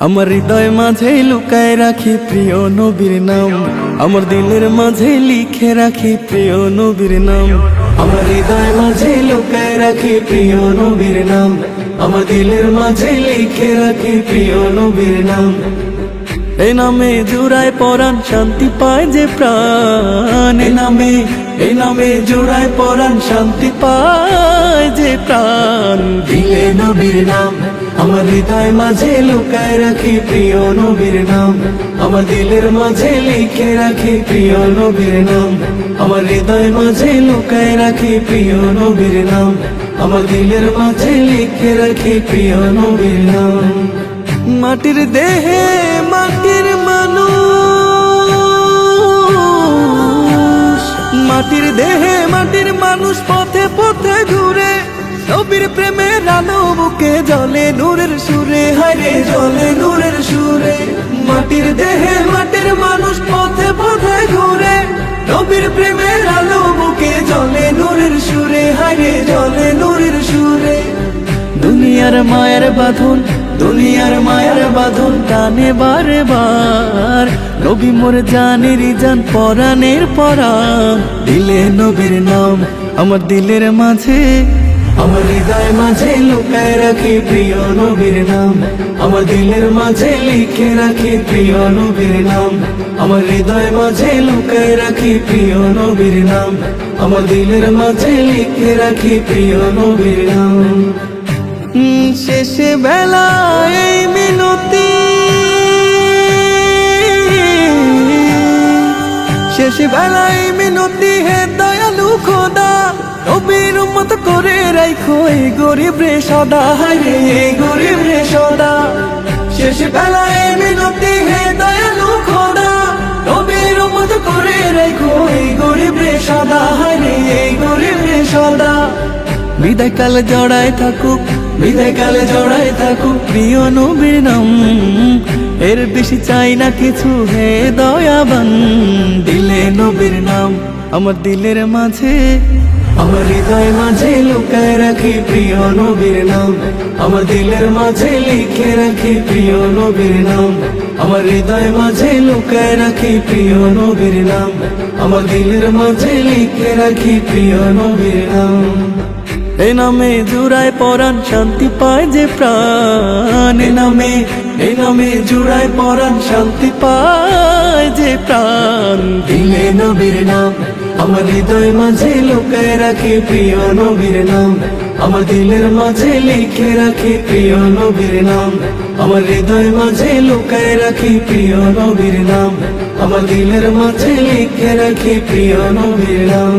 আমার হৃদয় মাঝে লুকায় রাখি প্রিয় নবীর নাম, আমার দিলের মাঝে লিখে রাখি প্রিয় নবীর নাম। আমার হৃদয় মাঝে লুকায় রাখি প্রিয় নবীর নাম, আমার দিলের মাঝে লিখে রাখি প্রিয় নবীর নাম। এই নামে জুড়ায় পরাণ শান্তি পায় যে প্রাণ, এই নামে জুড়ায় পরাণ শান্তি পায় যে প্রাণ। দিলে নবীর নাম, আমার হৃদয় মাঝে লুকায় রাখি প্রিয় নবীর নাম, আমার দিলের মাঝে লিখে রাখি প্রিয় নবীর নাম। আমার হৃদয় মাঝে লুকায় রাখি প্রিয় নবীর নাম, আমার দিলের মাঝে লিখে রাখি প্রিয় নবীর নাম। মাটির দেহে মাটির মানুষ, মাটির দেহে মাটির মানুষ পথে পথে ঘুরে, নবীর প্রেমের আলো বুকে জ্বলে নূরের সুরে, হায়রে জ্বলে নূরের সুরে। মাটির দেহে মাটির মানুষ পথে পথে ঘুরে, নবীর প্রেমের আলো বুকে জ্বলে নূরের সুরে, হায়রে জ্বলে নূরের সুরে। দুনিয়ার মায়ের বাঁধন, দুনিয়ার মায়ের বাঁধন টানে বারে বার, নবী মোর জানের জান পরাণের পরাণ। দিলে নবীর নাম, আমার দিলের মাঝে, আমার হৃদয় মাঝে লুকায় রাখি প্রিয় নবীর নাম, আমার দিলের মাঝে লিখে রাখি প্রিয় নবীর নাম। আমার হৃদয় মাঝে লুকায় রাখি প্রিয় নবীর নাম, আমার দিলের মাঝে লিখে রাখি প্রিয় নবীর নাম। শেষে বেলায় এই মিনতি, শেষে বেলায় মিনতি, হে দয়ালু খোদা, নবীর উম্মত করে রাখো এই গরিব রে সদা, হায়রে এই গরিব রে সদা। শেষে বেলায় মিনতি, হে দয়ালু খোদা, নবীর উম্মত করে রাখো এই গরিব রে সদা, হায়রে এই গরিব রে সদা। বিদায় কাল জড়ায় থাকুক, বিদায় কালে জড়ায় থাকুক প্রিয় নবীর নাম, এর বেশি চাই না কিছু হে দয়াবান। দিলে নবীর নাম, আমার দিলের মাঝে, আমার হৃদয় মাঝে লুকায় রাখি প্রিয় নবীর নাম, আমার দিলের মাঝে লিখে রাখি প্রিয় নবীর নাম। আমার হৃদয় মাঝে লুকায় রাখি প্রিয় নবীর নাম, আমার দিলের মাঝে লিখে রাখি প্রিয় নবীর নাম। এই নামে জুড়ায় পরাণ শান্তি পায় যে প্রাণ, এই নামে জুড়ায় পরাণ শান্তি পায় যে প্রাণ। দিলে নবীর নাম, আমার হৃদয় মাঝে লুকায় রাখি প্রিয় নবীর নাম, আমার দিলের মাঝে লিখে রাখি প্রিয় নবীর নাম। আমার হৃদয় মাঝে লুকায় রাখি প্রিয় নবীর নাম, আমার দিলের মাঝে লিখে রাখি প্রিয় নবীর নাম।